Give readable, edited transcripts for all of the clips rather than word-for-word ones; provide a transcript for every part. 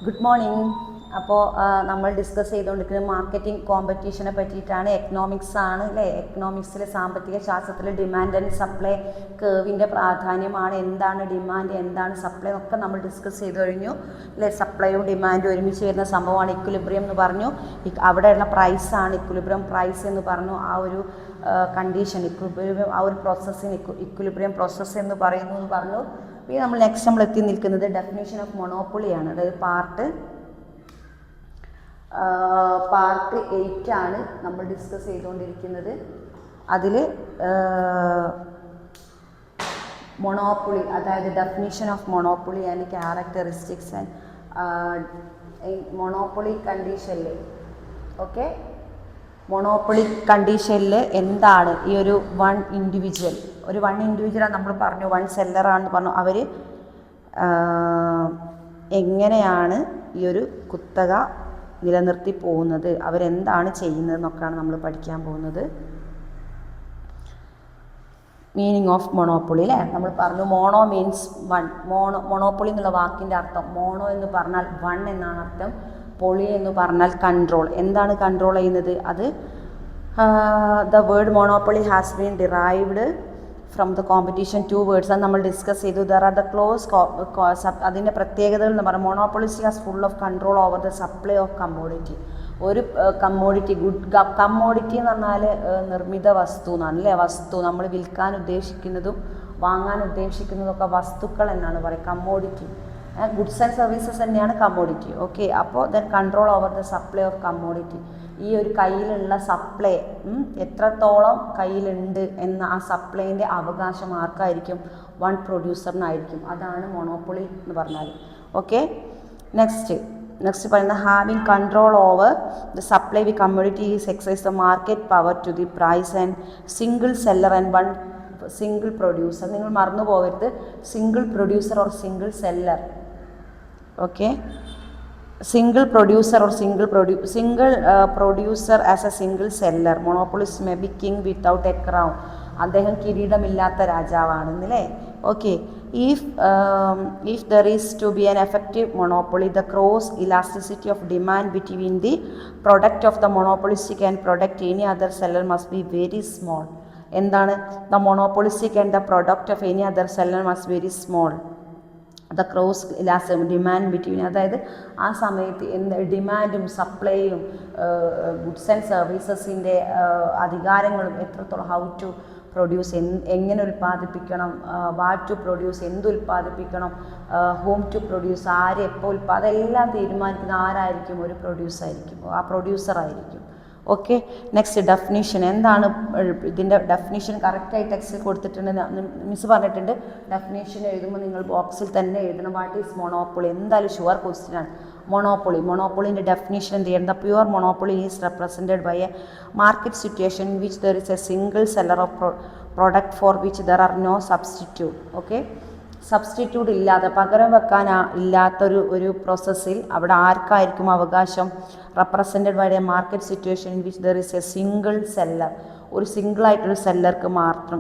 Good morning. അപ്പോൾ നമ്മൾ discuss ചെയ്തുകൊണ്ടിരിക്കുന്നത് മാർക്കറ്റിംഗ് കോമ്പറ്റീഷനെ പറ്റിയിട്ടാണ്. എക്കണോമിക്സ് ആണ് അല്ലേ. എക്കണോമിക്സിലെ സാമ്പത്തിക ശാസ്ത്രത്തിൽ ഡിമാൻഡ് ആൻഡ് സപ്ലൈ കേവിൻ്റെ പ്രാധാന്യമാണ്. എന്താണ് ഡിമാൻഡ്, എന്താണ് സപ്ലൈ എന്നൊക്കെ നമ്മൾ ഡിസ്കസ് ചെയ്ത് കഴിഞ്ഞു അല്ലേ. സപ്ലൈയും ഡിമാൻഡും ഒരുമിച്ച് വരുന്ന സംഭവമാണ് ഇക്വിലിബ്രിയം എന്ന് പറഞ്ഞു. അവിടെയുള്ള പ്രൈസാണ് ഇക്വിലിബ്രിയം പ്രൈസ് എന്ന് പറഞ്ഞു. ആ ഒരു കണ്ടീഷൻ ഇക്വിലിബ്രിയം, ആ ഒരു പ്രോസസ്സിന് ഇക്വിലിബ്രിയം പ്രോസസ്സ് എന്ന് പറയുന്നു എന്ന് പറഞ്ഞു. പിന്നെ നമ്മൾ എത്തി നിൽക്കുന്നത് ഡെഫിനേഷൻ ഓഫ് മൊണോപ്പൊളിയാണ്. അതായത് പാർട്ട് 8 ആണ് നമ്മൾ ഡിസ്കസ് ചെയ്തുകൊണ്ടിരിക്കുന്നത്. അതിൽ മൊണോപ്പൊളി, അതായത് definition of monopoly and characteristics and monopoly കണ്ടീഷനിൽ ഓക്കെ. മൊണോപ്പൊളി കണ്ടീഷനിൽ എന്താണ് ഈ ഒരു വൺ ഇൻഡിവിജ്വൽ നമ്മൾ പറഞ്ഞു, വൺ സെല്ലറാണെന്ന് പറഞ്ഞു. അവർ എങ്ങനെയാണ് ഈ ഒരു കുത്തക നിലനിർത്തി പോകുന്നത്, അവരെന്താണ് ചെയ്യുന്നത് എന്നൊക്കെയാണ് നമ്മൾ പഠിക്കാൻ പോകുന്നത്. മീനിങ് ഓഫ് മൊണോപ്പൊളി അല്ലേ. നമ്മൾ പറഞ്ഞു മോണോ മീൻസ് വൺ. മൊണോപ്പൊളി എന്നുള്ള വാക്കിൻ്റെ അർത്ഥം മോണോ എന്ന് പറഞ്ഞാൽ വൺ എന്നാണ് അർത്ഥം. പൊളി എന്ന് പറഞ്ഞാൽ കൺട്രോൾ. എന്താണ് കൺട്രോൾ ചെയ്യുന്നത്? അത് the word monopoly has been derived from the competition 2 words. അത് നമ്മൾ ഡിസ്കസ് ചെയ്തു. ദർ ആർ ദ ക്ലോസ് അതിൻ്റെ പ്രത്യേകതകൾ എന്ന് പറഞ്ഞാൽ monopolist has full of control over the supply of commodity. ഒരു കമ്മോഡിറ്റി, കമ്മോഡിറ്റി എന്ന് പറഞ്ഞാൽ നിർമ്മിത വസ്തു എന്നാണ് അല്ലേ. വസ്തു നമ്മൾ വിൽക്കാൻ ഉദ്ദേശിക്കുന്നതും വാങ്ങാൻ ഉദ്ദേശിക്കുന്നതൊക്കെ വസ്തുക്കൾ എന്നാണ് പറയുക. കമ്മോഡിറ്റി, ഗുഡ്സ് ആൻഡ് സർവീസസ് തന്നെയാണ് കമ്മോഡിറ്റി. ഓക്കെ. അപ്പോൾ then control over the supply of commodity. ഈ ഒരു കയ്യിലുള്ള സപ്ലൈ എത്രത്തോളം കയ്യിലുണ്ട് എന്ന ആ സപ്ലൈൻ്റെ അവകാശം ആർക്കായിരിക്കും? വൺ പ്രൊഡ്യൂസറിനായിരിക്കും. അതാണ് മൊണോപ്പൊളി എന്ന് പറഞ്ഞാൽ. ഓക്കെ. നെക്സ്റ്റ് പറയുന്നത് having control over the supply we commodity is exercise the market power to the price and single seller and one single producer. നിങ്ങൾ മറന്നു പോകരുത്, single producer or single seller. Okay. Single producer or single producer as a single seller. Monopolist may be king without a crown. അദ്ദേഹം കിരീടമില്ലാത്ത രാജാവാണെന്നല്ലേ. Okay. if there is to be an effective monopoly, the cross elasticity of demand between the product of the monopolistic and product any other seller must be very small. എന്താണ്? the monopolistic and the product of any other seller must be very small. The cross elastic demand between, അതായത് ആ സമയത്ത് ഡിമാൻഡും സപ്ലൈയും goods and സർവീസസിൻ്റെ അധികാരങ്ങളും എത്രത്തോളം, how to produce, എങ്ങനെ ഉൽപ്പാദിപ്പിക്കണം, what to produce, എന്ത് ഉൽപ്പാദിപ്പിക്കണം, home to produce, ആര് എപ്പോൾ അതെല്ലാം തീരുമാനിക്കുന്ന ആരായിരിക്കും? ഒരു പ്രൊഡ്യൂസറായിരിക്കും, ആ പ്രൊഡ്യൂസറായിരിക്കും. ഓക്കെ. Next definition. എന്താണ് ഇതിൻ്റെ ഡെഫിനിഷൻ? കറക്റ്റായി ടെക്സ്റ്റിൽ കൊടുത്തിട്ടുണ്ട്. മിസ് പറഞ്ഞിട്ടുണ്ട് ഡെഫിനിഷൻ എഴുതുമ്പോൾ നിങ്ങൾ ബോക്സിൽ തന്നെ എഴുതണം. What is monopoly? എന്തായാലും ഷുവർ ക്വസ്റ്റ്യനാണ്. മൊണോപ്പൊളിൻ്റെ ഡെഫിനിഷൻ എന്ത് ചെയ്യണം? The pure monopoly is represented by a market situation in which there is a single seller of product for which there are no substitute. Okay. Substitute ഇല്ലാതെ, പകരം വെക്കാൻ ഇല്ലാത്തൊരു പ്രോസസ്സിൽ അവിടെ ആർക്കായിരിക്കും അവകാശം? Represented by a market situation in which there is a single seller. ഒരു സിംഗിളായിട്ടൊരു സെല്ലർക്ക് മാത്രം.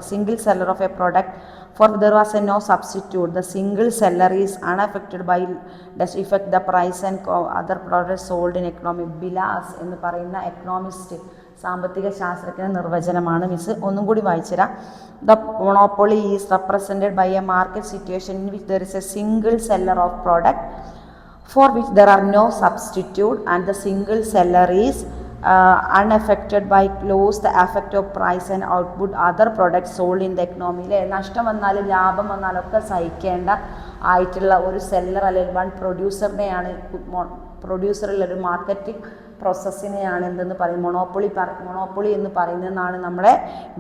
Single seller of a product four there was a no substitute. The single seller is unaffected by does effect the price and other product sold in economy. Bilas എന്ന് പറയുന്ന economist, സാമ്പത്തിക ശാസ്ത്രജ്ഞ നിർവചനമാണ്. മിസ് ഒന്നും കൂടി വായിച്ചുതരാം. The monopoly is represented by a market situation in which there is a single seller of product for which there are no substitute and the single seller is unaffected by close the effect of price and output other products sold in the economy. നഷ്ടം വന്നാലും ലാഭം വന്നാലും ഒക്കെ സഹിക്കേണ്ട ആയിട്ടുള്ള ഒരു seller അല്ലെങ്കിൽ one പ്രൊഡ്യൂസറിനെയാണ്, പ്രൊഡ്യൂസറുള്ളൊരു marketing പ്രോസസ്സിനെയാണ് എന്തെന്ന് പറയും? മൊണോപ്പൊളി എന്ന് പറയുന്നതെന്നാണ് നമ്മളെ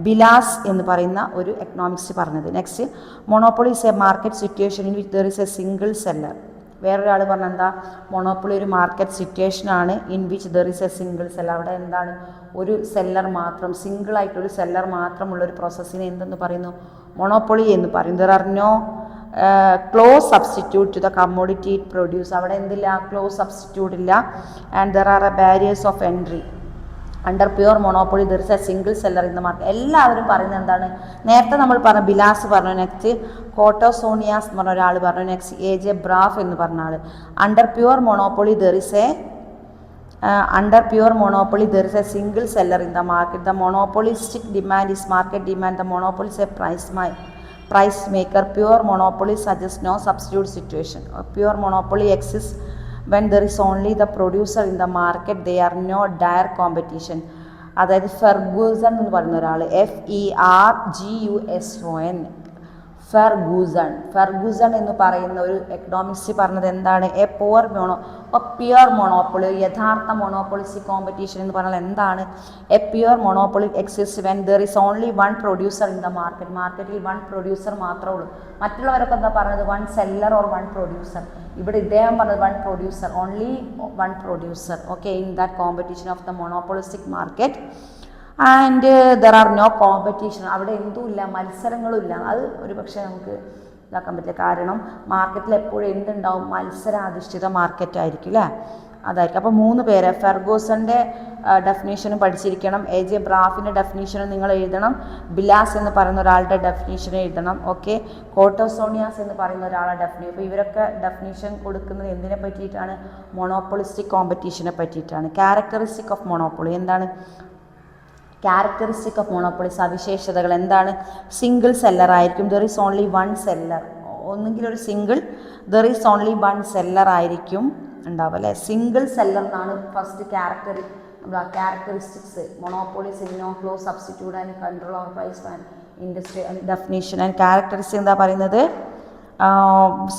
ബിലാസ് എന്ന് പറയുന്ന ഒരു എക്കണോമിക്സ് പറഞ്ഞത്. Next, monopoly is a market situation in which there is a single seller. വേറൊരാൾ പറഞ്ഞാൽ എന്താ? മൊണോപ്പൊളി ഒരു മാർക്കറ്റ് സിറ്റുവേഷനാണ് in which there is a single seller. അവിടെ എന്താണ്? ഒരു സെല്ലർ മാത്രം, സിംഗിളായിട്ടൊരു സെല്ലർ മാത്രമുള്ളൊരു പ്രോസസ്സിനെ എന്തെന്ന് പറയുന്നു? മൊണോപ്പൊളി എന്ന് പറയും. There are no close substitute to the commodity it produce. അവിടെ എന്തില്ല? ക്ലോസ് സബ്സ്റ്റിറ്റ്യൂട്ട് ഇല്ല. And there are a barriers of entry. Under pure monopoly there is a single seller in the market. എല്ലാവരും പറയുന്നത് എന്താണ്? നേരത്തെ നമ്മൾ പറഞ്ഞ ബിലാസ് പറഞ്ഞു, നെക്സ്റ്റ് കോട്ടോസോണിയാസ് എന്ന് പറഞ്ഞ ഒരാൾ പറഞ്ഞു, നെക്സ്റ്റ് AJ ബ്രാഫ് എന്ന് പറഞ്ഞ ആൾ. Under pure monopoly there is a single seller in the market. The monopolistic demand is market demand. The monopoly is a price maker. Pure monopoly suggests no substitute situation. Pure monopoly exists when there is only the producer in the market. They are no dire competition. അതായത് Ferguson എന്ന് പറയുന്ന ഒരാൾ, FERGUSON, Ferguson എന്ന് പറയുന്ന ഒരു economics പറഞ്ഞത് എന്താണ്? Pure monopoly, യഥാർത്ഥ മൊണോപ്പൊളിസ്റ്റിക് കോമ്പറ്റീഷൻ എന്ന് പറഞ്ഞാൽ എന്താണ്? A pure monopoly exist when there is only one producer in the market. മാർക്കറ്റിൽ വൺ പ്രൊഡ്യൂസർ മാത്രമേ ഉള്ളൂ. മറ്റുള്ളവരൊക്കെ എന്താ പറഞ്ഞത്? One seller or one producer. ഇവിടെ ഇദ്ദേഹം പറഞ്ഞത് one producer, only one producer. Okay, in that competition of the monopolistic market and there are no competition. അവിടെ എന്തുമില്ല, മത്സരങ്ങളുമില്ല. അത് ഒരു പക്ഷേ നമുക്ക് ഇതാക്കാൻ പറ്റില്ല. കാരണം മാർക്കറ്റിൽ എപ്പോഴും എന്തുണ്ടാവും? മത്സരാധിഷ്ഠിത മാർക്കറ്റായിരിക്കും അല്ലേ? അതായിരിക്കും. അപ്പോൾ 3 പേര്, ഫെർഗൂസൻ്റെ ഡെഫിനേഷനും പഠിച്ചിരിക്കണം, AJ ബ്രാഫിൻ്റെ ഡെഫിനേഷനും നിങ്ങൾ എഴുതണം, ബിലാസ് എന്ന് പറയുന്ന ഒരാളുടെ ഡെഫിനേഷൻ എഴുതണം. ഓക്കെ, കോട്ടോസോണിയാസ് എന്ന് പറയുന്ന ഒരാളുടെ ഡെഫിനേഷൻ. അപ്പോൾ ഇവരൊക്കെ ഡെഫിനേഷൻ കൊടുക്കുന്നത് എന്തിനെ പറ്റിയിട്ടാണ്? മൊണോപ്പൊളിസ്റ്റിക് കോമ്പറ്റീഷനെ പറ്റിയിട്ടാണ്. ക്യാരക്ടറിസ്റ്റിക് ഓഫ് മൊണോപ്പൊളി എന്താണ്? ക്യാരക്ടറിസ്റ്റിക് ഓഫ് മൊണോപ്പൊളി സവിശേഷതകൾ എന്താണ്? സിംഗിൾ സെല്ലർ ആയിരിക്കും. There is only one seller. ഒന്നുകിൽ ഒരു single, there is only one seller ആയിരിക്കും ഉണ്ടാവും അല്ലേ? സിംഗിൾ സെല്ലർ എന്നാണ് first characteristics. Monopolies in no close substitute and control over price and industry and definition and characteristics എന്താ പറയുന്നത്?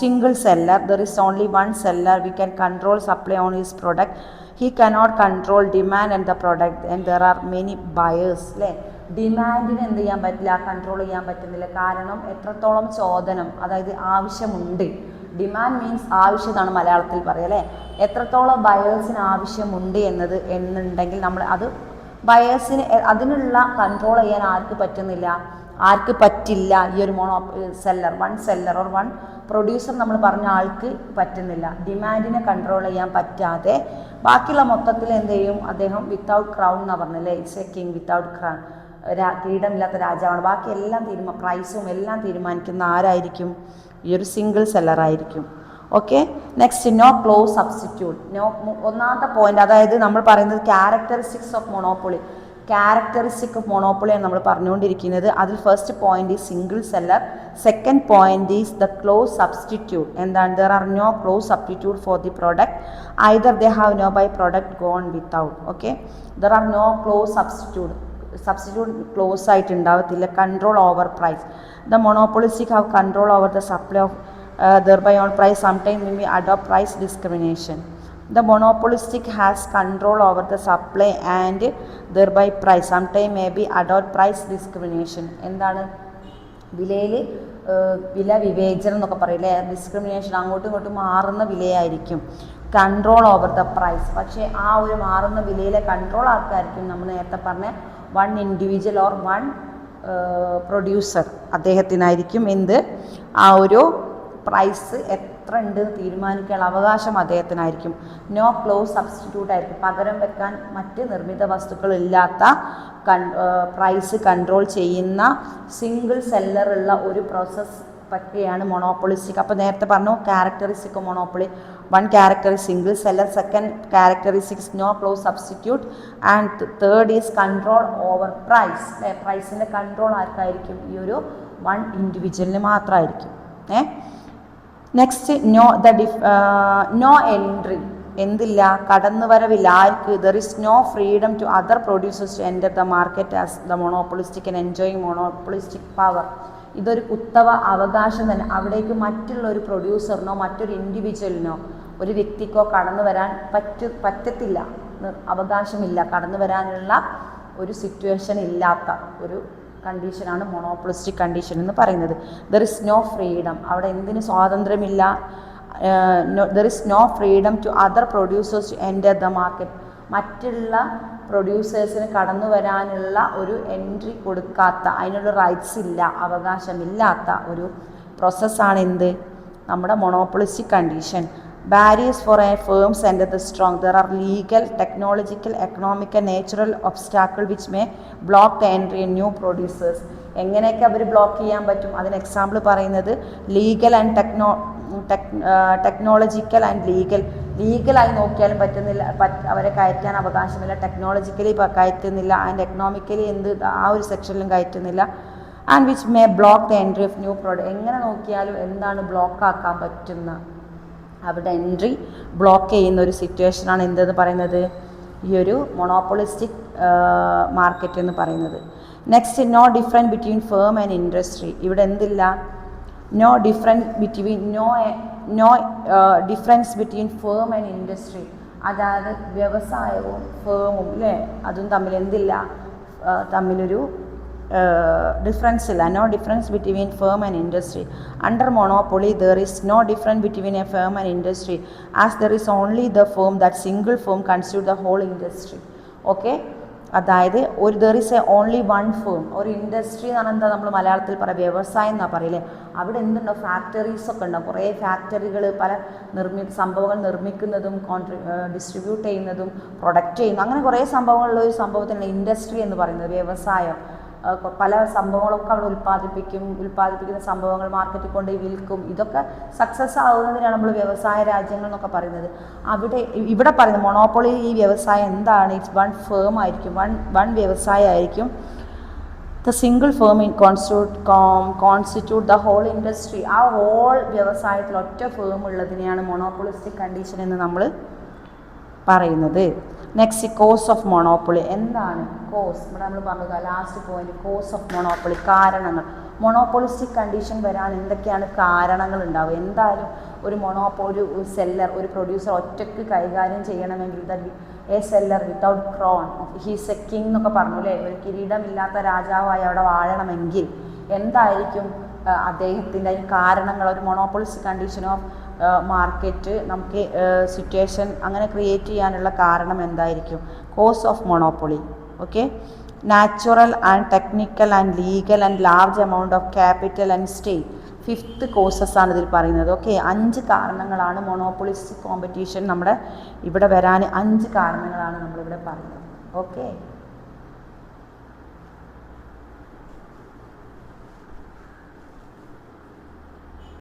Single seller, there is only one seller, we can control supply on his product. He cannot control demand and the product and there are many buyers. അല്ലേ? ഡിമാൻഡിന് എന്ത് ചെയ്യാൻ പറ്റില്ല? Control ചെയ്യാൻ പറ്റുന്നില്ല. കാരണം എത്രത്തോളം ചോദനം, അതായത് ആവശ്യമുണ്ട്. ഡിമാൻഡ് മീൻസ് ആവശ്യമാണ് മലയാളത്തിൽ പറയുക അല്ലേ? എത്രത്തോളം ബയേഴ്സിന് ആവശ്യമുണ്ട് എന്നുണ്ടെങ്കിൽ നമ്മൾ അത് ബയേഴ്സിന് അതിനുള്ള കൺട്രോൾ ചെയ്യാൻ ആർക്ക് പറ്റില്ല. ഈ ഒരു one seller or one producer നമ്മൾ പറഞ്ഞ ആൾക്ക് പറ്റുന്നില്ല. ഡിമാൻഡിനെ കൺട്രോൾ ചെയ്യാൻ പറ്റാതെ ബാക്കിയുള്ള മൊത്തത്തിൽ എന്ത് ചെയ്യും? അദ്ദേഹം വിത്തൗട്ട് ക്രൗൺ എന്നാണ് പറഞ്ഞല്ലേ? It's a king without crown, കിരീടമില്ലാത്ത രാജാവാണ്. ബാക്കി എല്ലാം പ്രൈസും എല്ലാം തീരുമാനിക്കുന്ന ആരായിരിക്കും? ഈ ഒരു സിംഗിൾ സെല്ലർ ആയിരിക്കും. Okay, next no close substitute. ഒന്നാമത്തെ പോയിന്റ്, അതായത് നമ്മൾ പറയുന്നത് characteristics of monopoly. Characteristic of മൊണോപ്പൊളിയാണ് നമ്മൾ പറഞ്ഞുകൊണ്ടിരിക്കുന്നത്. അതിൽ first point is single seller, second point is the close substitute. എന്താണ്? There are no close substitute for the product, either they have no by product gone without. Okay, there are no close substitute close ആയിട്ട് ഉണ്ടാവത്തില്ല. Control over price, the monopolistic have control over the supply of thereby on price. Sometimes we may adopt price discrimination. The monopolistic has control over the supply and thereby price. Sometimes may be adopt price discrimination. എന്താണ്? വില വിവേചനം എന്നൊക്കെ പറയില്ലേ? Discrimination, അങ്ങോട്ടും ഇങ്ങോട്ടും മാറുന്ന വിലയായിരിക്കും. Control over the price, പക്ഷേ ആ ഒരു മാറുന്ന വിലയിലെ കൺട്രോൾ ആർക്കായിരിക്കും? നമ്മൾ നേരത്തെ പറഞ്ഞ one individual or one producer, അദ്ദേഹത്തിനായിരിക്കും ആ ഒരു പ്രൈസ് എത്ര ഉണ്ട് തീരുമാനിക്കാനുള്ള അവകാശം അദ്ദേഹത്തിനായിരിക്കും. നോ ക്ലോസ് സബ്സ്റ്റിറ്റ്യൂട്ട് ആയിരിക്കും. പകരം വെക്കാൻ മറ്റ് നിർമ്മിത വസ്തുക്കളില്ലാത്ത പ്രൈസ് കൺട്രോൾ ചെയ്യുന്ന സിംഗിൾ സെല്ലറുള്ള ഒരു പ്രോസസ്സ് പ്രക്രിയയാണ് മൊണോപ്പൊളിസ്റ്റിക്. അപ്പോൾ നേരത്തെ പറഞ്ഞു characteristic monopoly. One characteristic single seller, second characteristics no close substitute and third is control over price. പ്രൈസിൻ്റെ കൺട്രോൾ ആർക്കായിരിക്കും? ഈ ഒരു വൺ ഇൻഡിവിജ്വലിന് മാത്രമായിരിക്കും. നെക്സ്റ്റ് നോ എൻട്രി, എന്തില്ല? കടന്നുവരവില്ല. ആർക്ക്? There is no freedom to other producers to enter the market as the monopolistic and enjoying monopolistic power. ഇതൊരു കുത്തവ അവകാശം തന്നെ. അവിടേക്ക് മറ്റുള്ള ഒരു പ്രൊഡ്യൂസറിനോ മറ്റൊരു ഇൻഡിവിജ്വലിനോ ഒരു വ്യക്തിക്കോ കടന്നു വരാൻ പറ്റത്തില്ല, അവകാശമില്ല. കടന്നു വരാനുള്ള ഒരു സിറ്റുവേഷൻ ഇല്ലാത്ത ഒരു കണ്ടീഷനാണ് മൊണോപ്പൊളിസ്റ്റിക് കണ്ടീഷൻ എന്ന് പറയുന്നത്. ദർ ഇസ് നോ ഫ്രീഡം, അവിടെ എന്തിന് സ്വാതന്ത്ര്യമില്ല. There is no freedom to other producers to enter the market. മറ്റുള്ള പ്രൊഡ്യൂസേഴ്സിന് കടന്നു വരാനുള്ള ഒരു എൻട്രി കൊടുക്കാത്ത, അതിനുള്ള റൈറ്റ്സ് ഇല്ല, അവകാശമില്ലാത്ത ഒരു പ്രോസസ്സാണ് നമ്മുടെ monopolistic condition. Barriers for a firms enter the strong. There are legal, technological, economic and natural obstacles which may block the entry in new producers. എങ്ങനെയൊക്കെ അവർ ബ്ലോക്ക് ചെയ്യാൻ പറ്റും? അതിന് എക്സാമ്പിൾ പറയുന്നത് ലീഗൽ ആൻഡ് ടെക്നോളജിക്കൽ ആൻഡ് ലീഗലായി നോക്കിയാലും പറ്റുന്നില്ല, അവരെ കയറ്റാൻ അവകാശമില്ല. ടെക്നോളജിക്കലി കയറ്റുന്നില്ല. ആൻഡ് എക്കണോമിക്കലി ആ ഒരു സെക്ഷനിലും കയറ്റുന്നില്ല. And which may block the entry of new product. എങ്ങനെ നോക്കിയാലും എന്താണ് ബ്ലോക്ക് ആക്കാൻ പറ്റുന്ന, അവിടെ എൻട്രി ബ്ലോക്ക് ചെയ്യുന്ന ഒരു സിറ്റുവേഷനാണ് എന്തെന്ന് പറയുന്നത്, ഈ ഒരു മൊണോപ്പൊളിസ്റ്റിക് മാർക്കറ്റ് എന്ന് പറയുന്നത്. Next, no difference between firm and industry. ഇവിടെ എന്തില്ല? No difference between firm and industry. അതായത് വ്യവസായവും ഫേമും അല്ലേ, അതും തമ്മിൽ എന്തില്ല, തമ്മിലൊരു difference illa. No difference between firm and industry. Under monopoly there is no difference between a firm and industry, as there is only the firm, that single firm constitute the whole industry. Okay, അതായത് ഒരു there is a only one firm. ഒരു industry എന്ന് പറഞ്ഞാൽ എന്താ, നമ്മൾ മലയാളത്തിൽ പറയാം വ്യവസായം എന്നാണ് പറയില്ലേ. അവിടെ എന്തുണ്ടോ, ഫാക്ടറീസ് ഒക്കെ ഉണ്ടാവും, കുറേ ഫാക്ടറികൾ, പല സംഭവങ്ങൾ നിർമ്മിക്കുന്നതും ഡിസ്ട്രിബ്യൂട്ട് ചെയ്യുന്നതും പ്രൊഡക്റ്റ് ചെയ്യുന്നതും, അങ്ങനെ കുറേ സംഭവങ്ങളുള്ള ഒരു സംഭവത്തിനാണ് ഇൻഡസ്ട്രി എന്ന് പറയുന്നത്, വ്യവസായം. പല സംഭവങ്ങളൊക്കെ അവിടെ ഉൽപ്പാദിപ്പിക്കുന്ന സംഭവങ്ങൾ മാർക്കറ്റിൽ കൊണ്ട് വിൽക്കും. ഇതൊക്കെ സക്സസ് ആവുന്നതിനാണ് നമ്മൾ വ്യവസായ രാജ്യങ്ങൾ എന്നൊക്കെ പറയുന്നത്. ഇവിടെ പറയുന്നത് മൊണോപ്പൊളി, ഈ വ്യവസായം എന്താണ്, ഇറ്റ്സ് വൺ ഫേം ആയിരിക്കും, വൺ വ്യവസായമായിരിക്കും. The single firm constitute the whole industry. ആ ഹോൾ വ്യവസായത്തിൽ ഒറ്റ ഫേം ഉള്ളതിനെയാണ് മൊണോപ്പൊളിസ്റ്റിക് കണ്ടീഷൻ എന്ന് നമ്മൾ പറയുന്നത്. Next, cause of monopoly. എന്താണ് കോസ്? ഇവിടെ നമ്മൾ പറഞ്ഞത് last point, cause of monopoly, കാരണങ്ങൾ. മൊണോപ്പൊളിസ്റ്റിക് കണ്ടീഷൻ വരാൻ എന്തൊക്കെയാണ് കാരണങ്ങൾ ഉണ്ടാവുക? എന്തായാലും ഒരു സെല്ലർ, ഒരു പ്രൊഡ്യൂസർ ഒറ്റയ്ക്ക് കൈകാര്യം ചെയ്യണമെങ്കിൽ A seller without ക്രോൺ he's A king എന്നൊക്കെ പറഞ്ഞു അല്ലേ, ഒരു കിരീടമില്ലാത്ത രാജാവായി അവിടെ വാഴണമെങ്കിൽ എന്തായിരിക്കും അദ്ദേഹത്തിൻ്റെ കാരണങ്ങൾ? ഒരു മൊണോപ്പൊളിസ്റ്റിക് കണ്ടീഷൻ ഓഫ് മാർക്കറ്റ് നമുക്ക് സിറ്റുവേഷൻ അങ്ങനെ ക്രിയേറ്റ് ചെയ്യാനുള്ള കാരണം എന്തായിരിക്കും? Cause of monopoly. Okay, natural and technical and legal and large amount of capital and state. 5th causes ആണ് ഇതിൽ പറയുന്നത്. ഓക്കെ, 5 കാരണങ്ങളാണ് മൊണോപ്പൊളിസ്റ്റിക് കോമ്പറ്റീഷൻ നമ്മുടെ ഇവിടെ വരാൻ 5 കാരണങ്ങളാണ് നമ്മളിവിടെ പറയുന്നത്. ഓക്കെ.